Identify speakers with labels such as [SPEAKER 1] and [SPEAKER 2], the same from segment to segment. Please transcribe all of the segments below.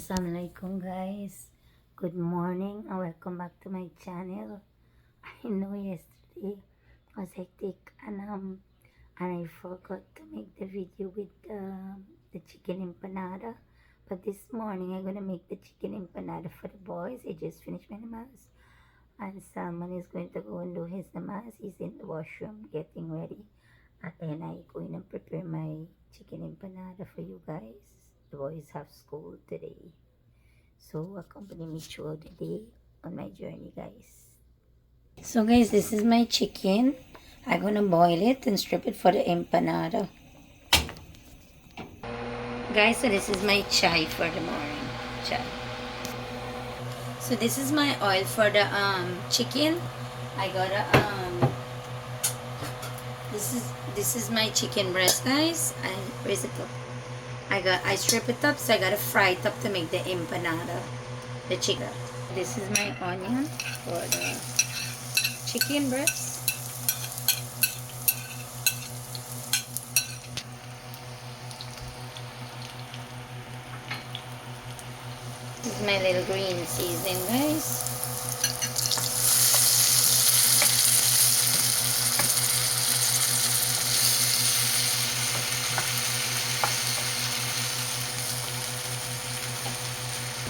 [SPEAKER 1] Assalamualaikum guys. Good morning and welcome back to my channel. I know yesterday was hectic and I forgot to make the video with the chicken empanada. But this morning I'm gonna make the chicken empanada for the boys. I just finished my namaz. And Salman is going to go and do his namaz. He's in the washroom getting ready. And then I go in and prepare my chicken empanada for you guys. The boys have school today. So accompany me throughout the day on my journey, guys. So guys, this is my chicken. I'm gonna boil it and strip it for the empanada. Guys, so this is my chai for the morning. Chai. So this is my oil for the chicken. I got a this is my chicken breast, guys. Where's it up? I strip it up, so I gotta fry it up to make the empanada, the chicken. This is my onion for the chicken breast. This is my little green seasoning, guys.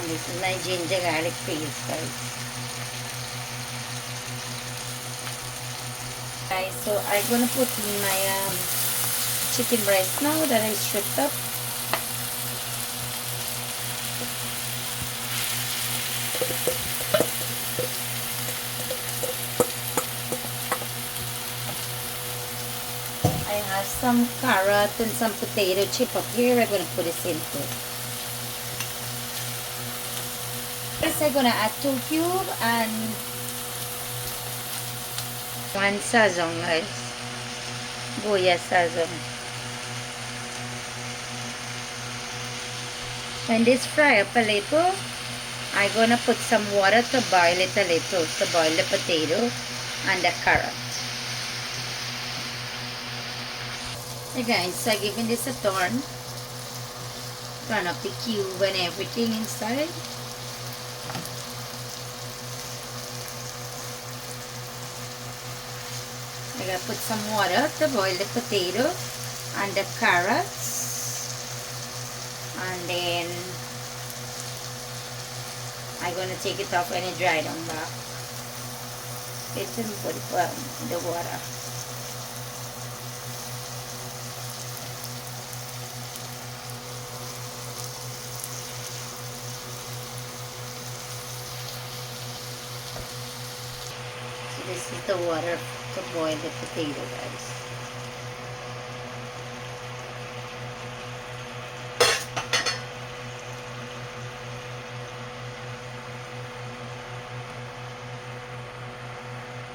[SPEAKER 1] And this is my ginger garlic paste, guys. Guys, so I'm gonna put in my chicken breast now that I stripped up. I have some carrot and some potato chip up here. I'm gonna put this into. First, I'm gonna add 2 cubes and 1 sazon, guys. Goya sazon. When this fry up a little, I'm gonna put some water to boil it a little, to boil the potato and the carrot. Hey guys, so I'm giving this a turn. Turn up the cube and everything inside. I gotta put some water to boil the potato and the carrots, and then I'm gonna take it off when it dry down back. Let's put it in the water. So this is the water to boil the potato, guys.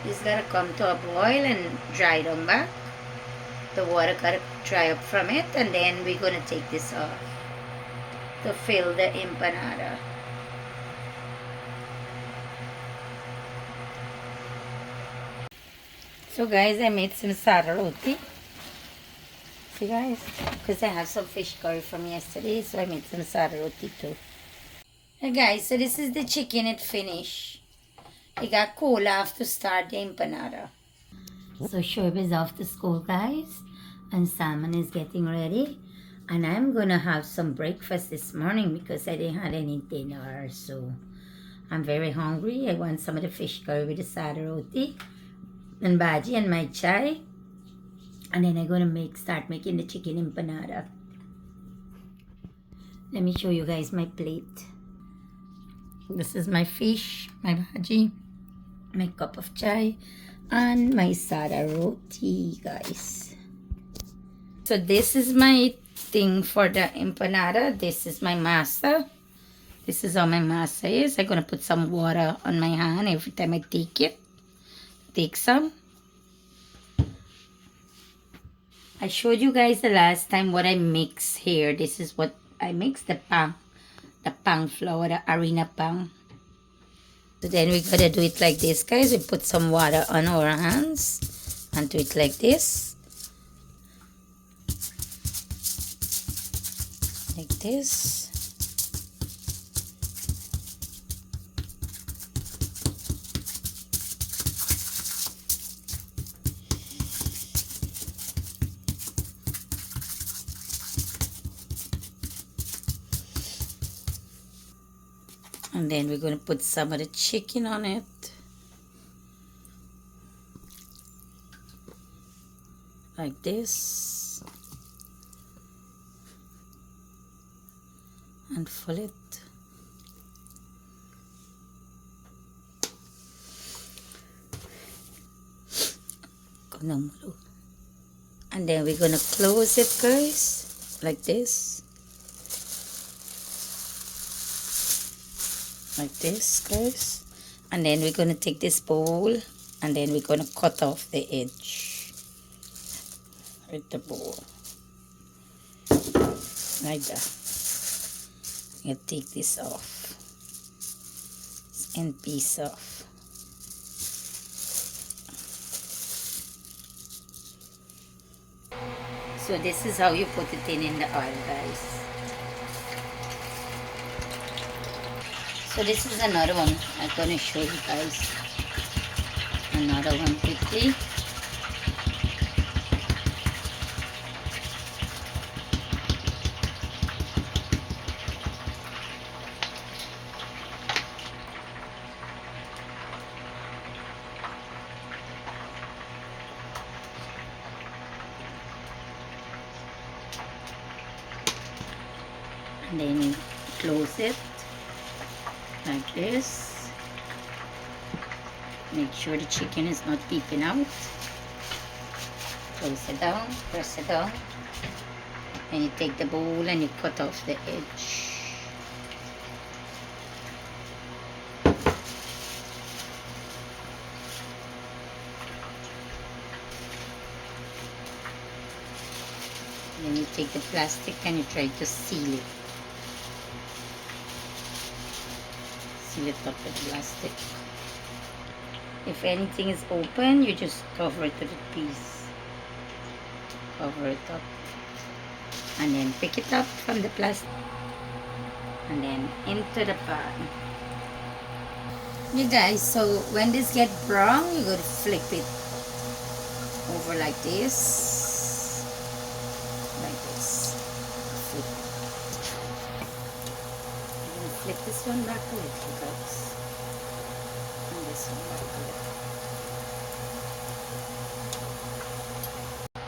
[SPEAKER 1] This gotta come to a boil and dry down back. The water gotta dry up from it, and then we're gonna take this off to fill the empanada. So guys, I made some sada roti. See guys, because I have some fish curry from yesterday, so I made some sada roti too. Hey guys, so this is the chicken it finished. It got cold after start the empanada. So Shoaib is off to school, guys, and Salman is getting ready. And I'm gonna have some breakfast this morning because I didn't have any dinner, so I'm very hungry. I want some of the fish curry with the sada roti and bhaji and my chai, and then I'm gonna start making the chicken empanada. Let me show you guys my plate. This is my fish, my bhaji, my cup of chai, and my sada roti, guys. So this is my thing for the empanada. This is my masa. This is how my masa is. I'm gonna put some water on my hand every time I take it. Take some. I showed you guys the last time what I mix here. This is what I mix, the pang flour, the harina pang. So then we gotta do it like this, guys. We put some water on our hands and do it like this. Like this. And then we're going to put some of the chicken on it. Like this. And fill it. And then we're going to close it, guys. Like this. Like this, guys. And then we're going to take this bowl and then we're going to cut off the edge with the bowl like that. You take this off, this end piece off. So this is how you put it in the oil, guys. So this is another one. I'm going to show you guys another one quickly. And then close it like this. Make sure the chicken is not peeping out. Close it down, press it down, and you take the bowl and you cut off the edge. Then you take the plastic and you try to seal it. Seal it up with plastic. If anything is open, you just cover it with a piece. Cover it up. And then pick it up from the plastic. And then into the pan. You guys, so when this gets brown, you're going to flip it over like this. Like this. Flip it. I'm going to flip this one back a little, guys. And this one back a little.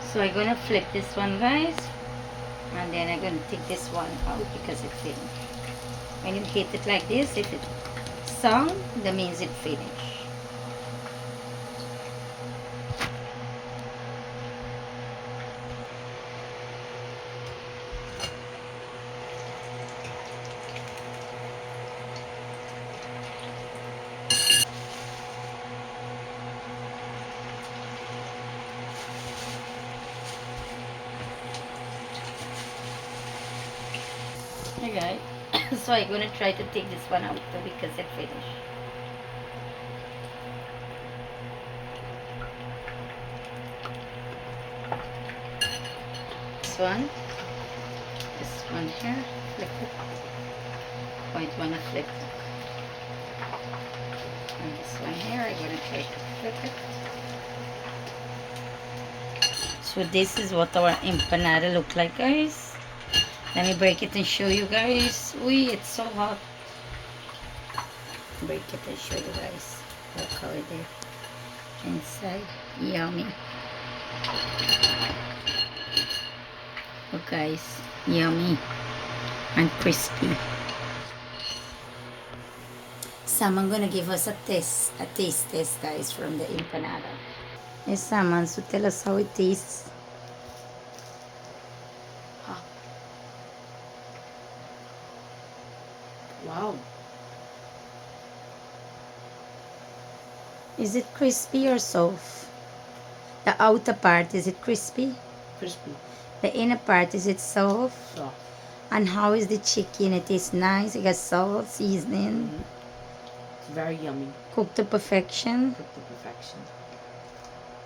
[SPEAKER 1] So I'm going to flip this one, guys. And then I'm going to take this one out because it's finished. When you hit it like this, if it sound, that means it's finished. Okay, so I'm going to try to take this one out too because it's finished. This one here, flip it. Point one to flip it. And this one here, I'm going to try to flip it. So this is what our empanada look like, guys. Let me break it and show you guys. Ooh, it's so hot. Break it and show you guys. Look how it is inside. Yummy. Look, guys, yummy and crispy. Sam, I'm gonna give us a taste test, guys, from the empanada. Yes, Sam, so tell us how it tastes. Wow. Is it crispy or soft? The outer part, is it crispy?
[SPEAKER 2] Crispy.
[SPEAKER 1] The inner part, is it soft?
[SPEAKER 2] Soft.
[SPEAKER 1] And how is the chicken? It is nice. It got salt, seasoning.
[SPEAKER 2] It's very yummy.
[SPEAKER 1] Cooked to perfection.
[SPEAKER 2] Cooked to perfection.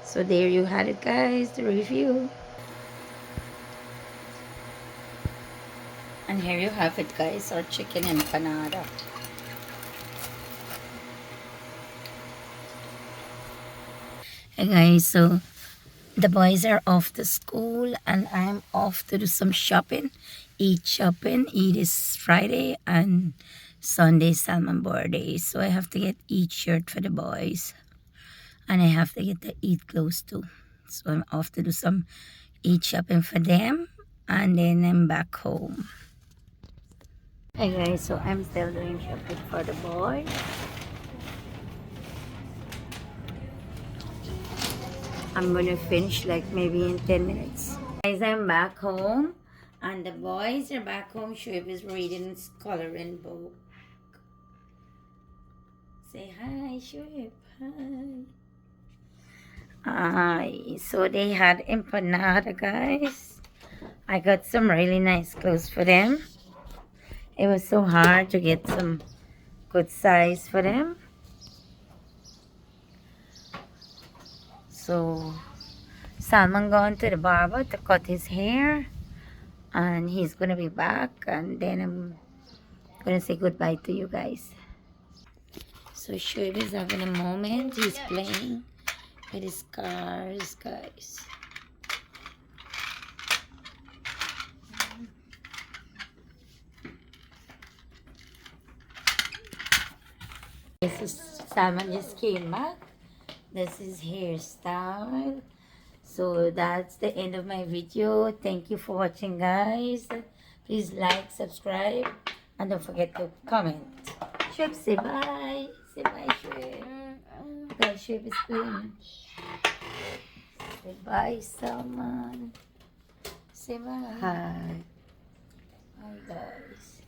[SPEAKER 1] So there you had it, guys, the review. And here you have it, guys, our chicken empanada. Hey guys, so The boys are off to school and I'm off to do some shopping. Eid shopping. Eid is Friday and Sunday Salmon birthday. So I have to get Eid shirt for the boys. And I have to get the Eid clothes too. So I'm off to do some Eid shopping for them. And then I'm back home. Hey guys, so I'm still doing shopping for the boys. I'm gonna finish like maybe in 10 minutes. Guys, I'm back home and the boys are back home. Shoaib is reading his coloring book. Say hi, Shoaib. Hi. So they had empanada, guys. I got some really nice clothes for them. It was so hard to get some good size for them. So Salman gone to the barber to cut his hair and he's gonna be back and then I'm gonna say goodbye to you guys. So Shoaib is having a moment. He's playing with his cars, guys. This is Salman just came back. This is hairstyle. So that's the end of my video. Thank you for watching, guys. Please like, subscribe, and don't forget to comment. Shoaib, say bye. Say bye, Shoaib. Guys, Shoaib is playing. Say bye, Salman. Say bye.
[SPEAKER 2] Hi.
[SPEAKER 1] Hi, guys.